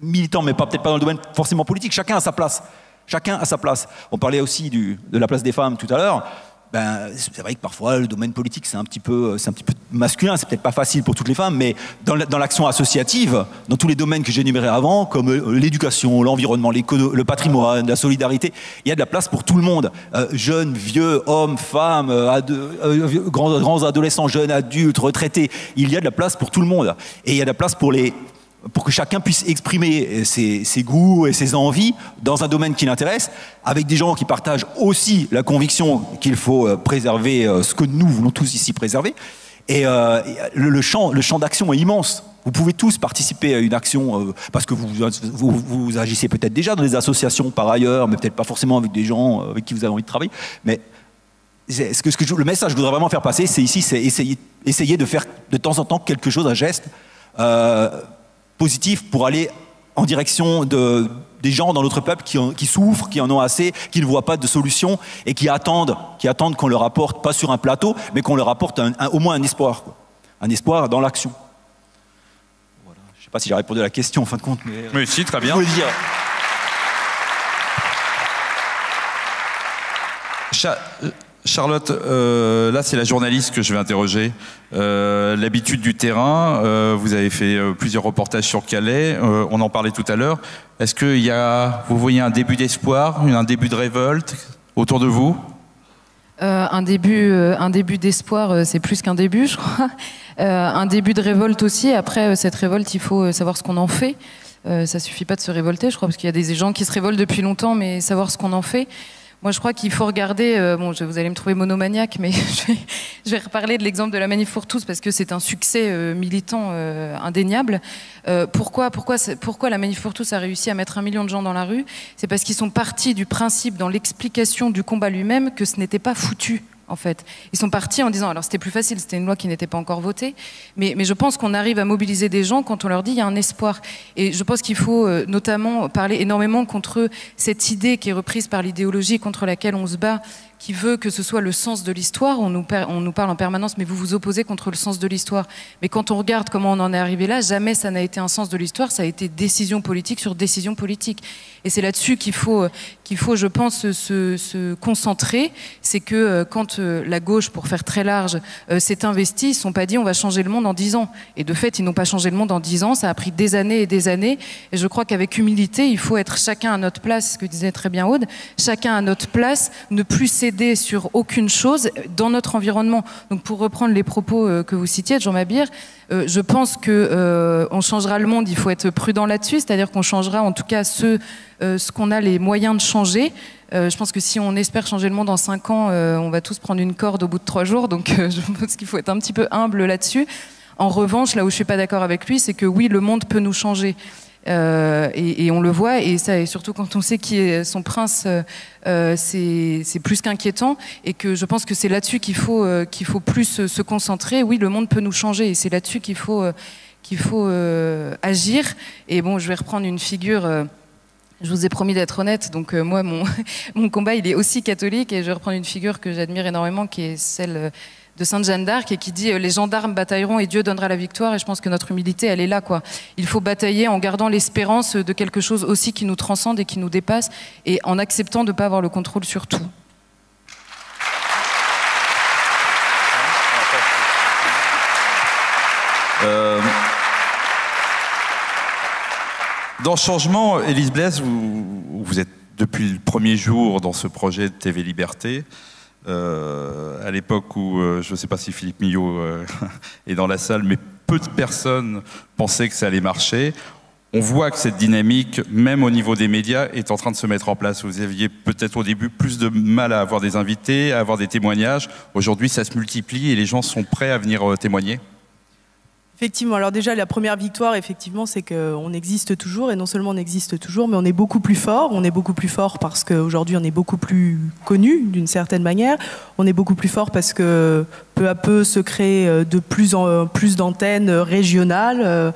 militant, mais peut-être pas dans le domaine forcément politique, chacun a sa place. Chacun a sa place. On parlait aussi de la place des femmes tout à l'heure. C'est vrai que parfois le domaine politique c'est un petit peu masculin, c'est peut-être pas facile pour toutes les femmes, mais dans l'action associative, dans tous les domaines que j'ai énumérés avant, comme l'éducation, l'environnement, le patrimoine, la solidarité, il y a de la place pour tout le monde, jeunes, vieux, hommes, femmes, grands adolescents, jeunes, adultes, retraités, il y a de la place pour tout le monde, et il y a de la place pour que chacun puisse exprimer ses goûts et ses envies dans un domaine qui l'intéresse, avec des gens qui partagent aussi la conviction qu'il faut préserver ce que nous voulons tous ici préserver. Et le champ d'action est immense. Vous pouvez tous participer à une action parce que vous agissez peut-être déjà dans des associations par ailleurs, mais peut-être pas forcément avec des gens avec qui vous avez envie de travailler. Mais le message que je voudrais vraiment faire passer, c'est essayer de faire de temps en temps quelque chose, un geste positif pour aller en direction des gens dans notre peuple qui souffrent, qui en ont assez, qui ne voient pas de solution et qui attendent qu'on leur apporte, pas sur un plateau, mais qu'on leur apporte au moins un espoir. Un espoir dans l'action. Voilà. Je ne sais pas si j'ai répondu à la question en fin de compte, mais... Oui, si, très bien. Je veux dire. Charlotte, là c'est la journaliste que je vais interroger. L'habitude du terrain, vous avez fait plusieurs reportages sur Calais, on en parlait tout à l'heure. Est-ce que vous voyez un début d'espoir, un début de révolte autour de vous ? Un début d'espoir, c'est plus qu'un début, je crois. Un début de révolte aussi. Après, cette révolte, il faut savoir ce qu'on en fait. Ça suffit pas de se révolter, je crois, parce qu'il y a des gens qui se révoltent depuis longtemps, mais savoir ce qu'on en fait. Moi, je crois qu'il faut regarder... vous allez me trouver monomaniaque, mais je vais reparler de l'exemple de la Manif pour tous, parce que c'est un succès militant indéniable. Pourquoi la Manif pour tous a réussi à mettre 1 million de gens dans la rue ? C'est parce qu'ils sont partis du principe, dans l'explication du combat lui-même, que ce n'était pas foutu. En fait, ils sont partis en disant, alors c'était plus facile, c'était une loi qui n'était pas encore votée, mais je pense qu'on arrive à mobiliser des gens quand on leur dit il y a un espoir. Et je pense qu'il faut notamment parler énormément contre cette idée qui est reprise par l'idéologie contre laquelle on se bat, qui veut que ce soit le sens de l'histoire. On nous parle en permanence, mais vous vous opposez contre le sens de l'histoire. Mais quand on regarde comment on en est arrivé là, jamais ça n'a été un sens de l'histoire, ça a été décision politique sur décision politique. Et c'est là-dessus qu'il faut, je pense, se concentrer. C'est que quand la gauche, pour faire très large, s'est investie, ils ne se sont pas dit on va changer le monde en 10 ans. Et de fait, ils n'ont pas changé le monde en 10 ans, ça a pris des années et des années. Et je crois qu'avec humilité, il faut être chacun à notre place, ce que disait très bien Aude, chacun à notre place, ne plus céder sur aucune chose dans notre environnement. Donc pour reprendre les propos que vous citiez de Jean Mabir, je pense qu'on changera le monde, il faut être prudent là-dessus, c'est-à-dire qu'on changera en tout cas ce qu'on a les moyens de changer. Je pense que si on espère changer le monde en 5 ans, on va tous prendre une corde au bout de 3 jours, donc je pense qu'il faut être un petit peu humble là-dessus. En revanche, là où je suis pas d'accord avec lui, c'est que oui, le monde peut nous changer. Et on le voit, et ça, et surtout quand on sait qui est son prince, c'est plus qu'inquiétant, et que je pense que c'est là-dessus qu'il faut plus se concentrer. Oui, le monde peut nous changer, et c'est là-dessus qu'il faut agir. Et bon, je vais reprendre une figure. Je vous ai promis d'être honnête, donc moi, mon combat, il est aussi catholique, et je vais reprendre une figure que j'admire énormément, qui est celle de Sainte Jeanne d'Arc, et qui dit les gendarmes batailleront et Dieu donnera la victoire. Et je pense que notre humilité, elle est là, quoi. Il faut batailler en gardant l'espérance de quelque chose aussi qui nous transcende et qui nous dépasse, et en acceptant de ne pas avoir le contrôle sur tout. Dans Changement, Élise Blaise, vous êtes depuis le premier jour dans ce projet de TV Liberté. À l'époque où, je ne sais pas si Philippe Millot est dans la salle, mais peu de personnes pensaient que ça allait marcher. On voit que cette dynamique, même au niveau des médias, est en train de se mettre en place. Vous aviez peut-être au début plus de mal à avoir des invités, à avoir des témoignages. Aujourd'hui, ça se multiplie et les gens sont prêts à venir témoigner. Effectivement, alors déjà la première victoire, effectivement, c'est qu'on existe toujours, et non seulement on existe toujours, mais on est beaucoup plus fort. On est beaucoup plus fort parce qu'aujourd'hui on est beaucoup plus connu d'une certaine manière. On est beaucoup plus fort parce que peu à peu se créent de plus en plus d'antennes régionales,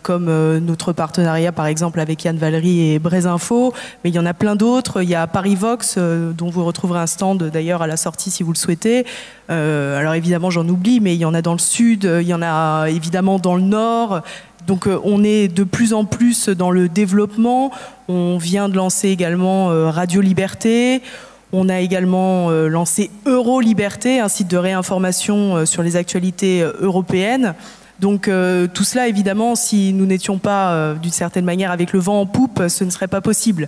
comme notre partenariat par exemple avec Yann Valery et Brésinfo, mais il y en a plein d'autres. Il y a Paris Vox, dont vous retrouverez un stand d'ailleurs à la sortie si vous le souhaitez. Alors évidemment j'en oublie, mais il y en a dans le sud, il y en a évidemment dans le nord. Donc on est de plus en plus dans le développement. On vient de lancer également Radio Liberté. On a également lancé Euro-Liberté, un site de réinformation sur les actualités européennes. Donc tout cela, évidemment, si nous n'étions pas d'une certaine manière avec le vent en poupe, ce ne serait pas possible.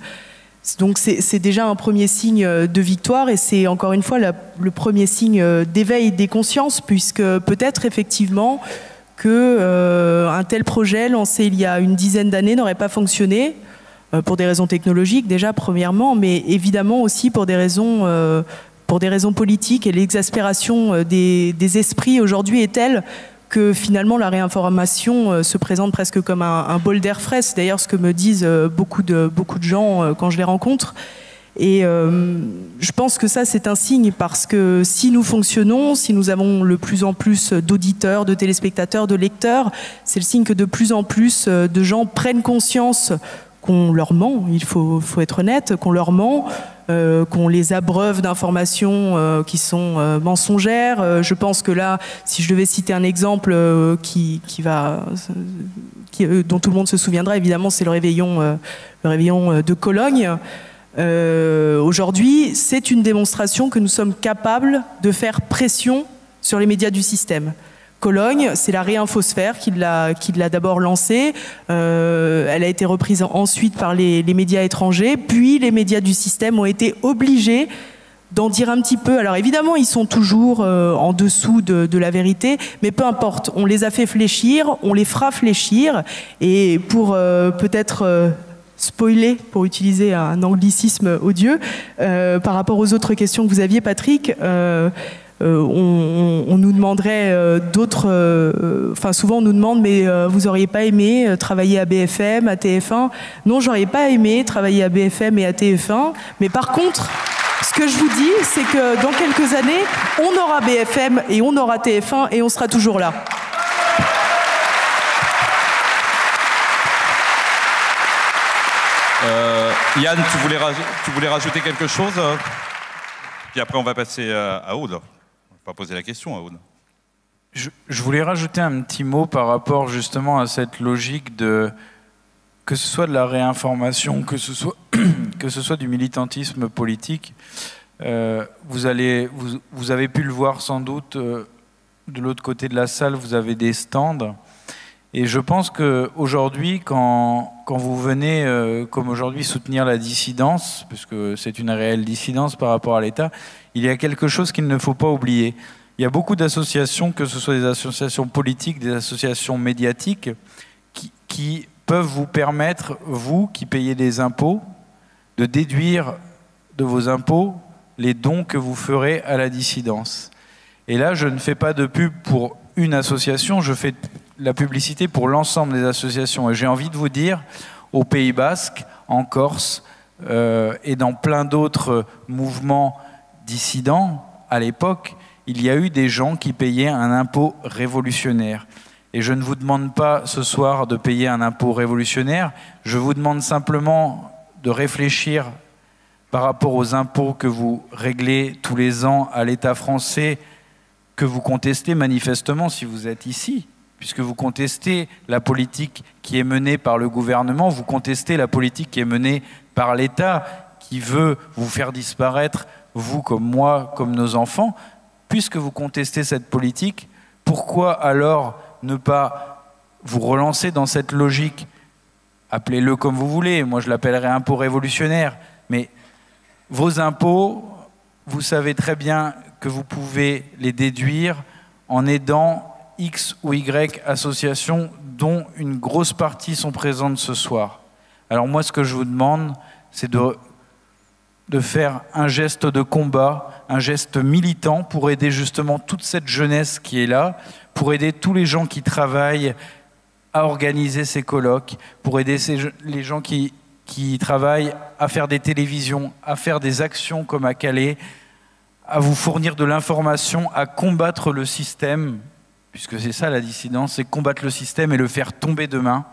Donc c'est déjà un premier signe de victoire, et c'est encore une fois le premier signe d'éveil des consciences, puisque peut-être effectivement qu'un tel projet lancé il y a une dizaine d'années n'aurait pas fonctionné, pour des raisons technologiques déjà premièrement, mais évidemment aussi pour des raisons politiques, et l'exaspération des esprits aujourd'hui est telle que finalement la réinformation se présente presque comme un bol d'air frais. C'est d'ailleurs ce que me disent beaucoup de gens quand je les rencontre. Et je pense que ça c'est un signe, parce que si nous fonctionnons, si nous avons le plus en plus d'auditeurs, de téléspectateurs, de lecteurs, c'est le signe que de plus en plus de gens prennent conscience qu'on leur ment, il faut être honnête, qu'on leur ment, qu'on les abreuve d'informations qui sont mensongères. Je pense que là, si je devais citer un exemple dont tout le monde se souviendra, évidemment, c'est le réveillon de Cologne. Aujourd'hui, c'est une démonstration que nous sommes capables de faire pression sur les médias du système. Cologne, c'est la Réinfosphère qui l'a d'abord lancée. Elle a été reprise ensuite par les médias étrangers, puis les médias du système ont été obligés d'en dire un petit peu. Alors évidemment, ils sont toujours en dessous de la vérité, mais peu importe, on les a fait fléchir, on les fera fléchir, et pour peut-être spoiler, pour utiliser un anglicisme odieux, par rapport aux autres questions que vous aviez, Patrick, on nous demanderait souvent on nous demande, mais vous auriez pas aimé travailler à BFM, à TF1? Non, j'aurais pas aimé travailler à BFM et à TF1, mais par contre, ce que je vous dis, c'est que dans quelques années, on aura BFM et on aura TF1 et on sera toujours là. Yann, tu voulais rajouter quelque chose? Puis après, on va passer à Aude. On va poser la question à Aude. Je voulais rajouter un petit mot par rapport justement à cette logique de, que ce soit de la réinformation, que ce soit du militantisme politique. Vous avez pu le voir sans doute de l'autre côté de la salle, vous avez des stands. Et je pense qu'aujourd'hui, quand vous venez, comme aujourd'hui, soutenir la dissidence, puisque c'est une réelle dissidence par rapport à l'État, il y a quelque chose qu'il ne faut pas oublier. Il y a beaucoup d'associations, que ce soit des associations politiques, des associations médiatiques, qui peuvent vous permettre, vous qui payez des impôts, de déduire de vos impôts les dons que vous ferez à la dissidence. Et là, je ne fais pas de pub pour une association, je fais la publicité pour l'ensemble des associations. Et j'ai envie de vous dire, au Pays Basque, en Corse et dans plein d'autres mouvements dissidents, à l'époque, il y a eu des gens qui payaient un impôt révolutionnaire. Et je ne vous demande pas ce soir de payer un impôt révolutionnaire, je vous demande simplement de réfléchir par rapport aux impôts que vous réglez tous les ans à l'État français, que vous contestez manifestement si vous êtes ici, puisque vous contestez la politique qui est menée par le gouvernement, vous contestez la politique qui est menée par l'État, qui veut vous faire disparaître, vous comme moi, comme nos enfants. Puisque vous contestez cette politique, pourquoi alors ne pas vous relancer dans cette logique appelez-le comme vous voulez, moi je l'appellerais impôt révolutionnaire, mais vos impôts, vous savez très bien que vous pouvez les déduire en aidant X ou Y associations dont une grosse partie sont présentes ce soir. Alors moi, ce que je vous demande, c'est de faire un geste de combat, un geste militant pour aider justement toute cette jeunesse qui est là, pour aider tous les gens qui travaillent à organiser ces colloques, pour aider les gens qui travaillent à faire des télévisions, à faire des actions comme à Calais, à vous fournir de l'information, à combattre le système, puisque c'est ça la dissidence, c'est combattre le système et le faire tomber demain.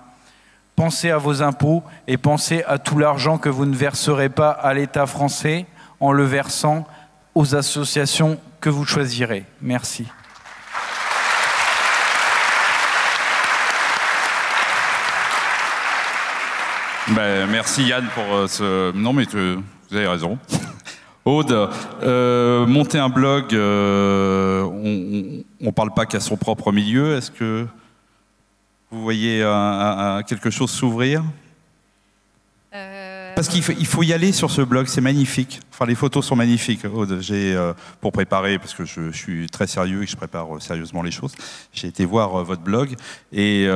Pensez à vos impôts et pensez à tout l'argent que vous ne verserez pas à l'État français en le versant aux associations que vous choisirez. Merci. Ben, merci Yann pour ce... Non mais vous avez raison. Aude, monter un blog, on ne parle pas qu'à son propre milieu. Est-ce que vous voyez quelque chose s'ouvrir? Parce qu'il faut y aller sur ce blog, c'est magnifique. Enfin, les photos sont magnifiques, Aude. Pour préparer, parce que je suis très sérieux et que je prépare sérieusement les choses, j'ai été voir votre blog et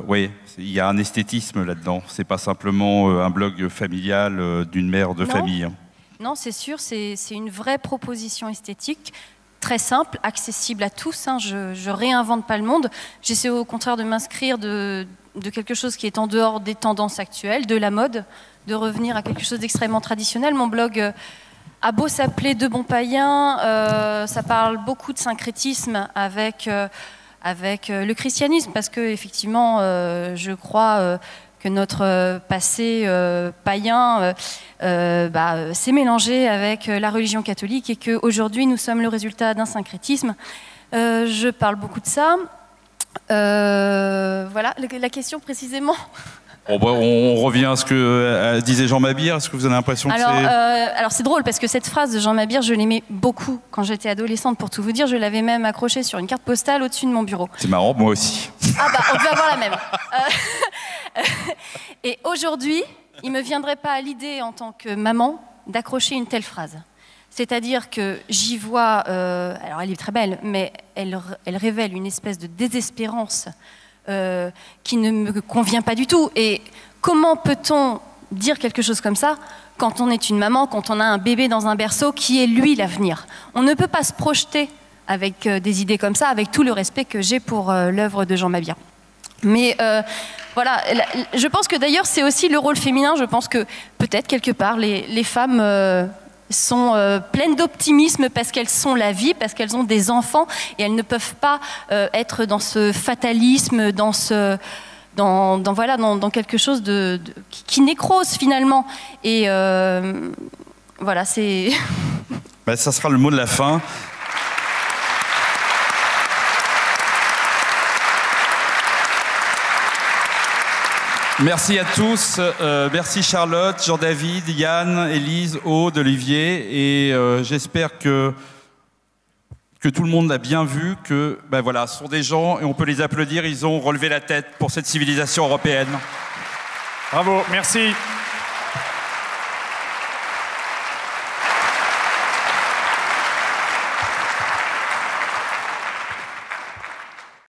oui, il y a un esthétisme là-dedans. C'est pas simplement un blog familial d'une mère de famille. Non, c'est sûr, c'est une vraie proposition esthétique, très simple, accessible à tous. Hein. Je réinvente pas le monde. J'essaie au contraire de m'inscrire de quelque chose qui est en dehors des tendances actuelles, de la mode, de revenir à quelque chose d'extrêmement traditionnel. Mon blog a beau s'appeler De bons païens, ça parle beaucoup de syncrétisme avec le christianisme, parce que effectivement, je crois que notre passé païen s'est mélangé avec la religion catholique et qu'aujourd'hui nous sommes le résultat d'un syncrétisme. Je parle beaucoup de ça. Voilà, la question précisément. On revient à ce que disait Jean Mabir. Est-ce que vous avez l'impression que c'est... Alors c'est drôle parce que cette phrase de Jean Mabir, je l'aimais beaucoup quand j'étais adolescente. Pour tout vous dire, je l'avais même accrochée sur une carte postale au-dessus de mon bureau. C'est marrant, moi aussi. Ah bah, on peut avoir la même. Et aujourd'hui, il ne me viendrait pas à l'idée en tant que maman d'accrocher une telle phrase. C'est-à-dire que j'y vois... alors elle est très belle, mais elle révèle une espèce de désespérance qui ne me convient pas du tout. Et comment peut-on dire quelque chose comme ça quand on est une maman, quand on a un bébé dans un berceau qui est lui l'avenir? On ne peut pas se projeter avec des idées comme ça, avec tout le respect que j'ai pour l'œuvre de Jean Mabir. Mais voilà, je pense que d'ailleurs c'est aussi le rôle féminin. Je pense que peut-être quelque part les femmes sont pleines d'optimisme parce qu'elles sont la vie, parce qu'elles ont des enfants et elles ne peuvent pas être dans ce fatalisme, dans quelque chose qui nécrose finalement. Et voilà, c'est... Ben, ça sera le mot de la fin. Merci à tous. Merci Charlotte, Jean-David, Yann, Élise, Aude, Olivier. Et j'espère que tout le monde l'a bien vu, que ben voilà, ce sont des gens, et on peut les applaudir, ils ont relevé la tête pour cette civilisation européenne. Bravo, merci.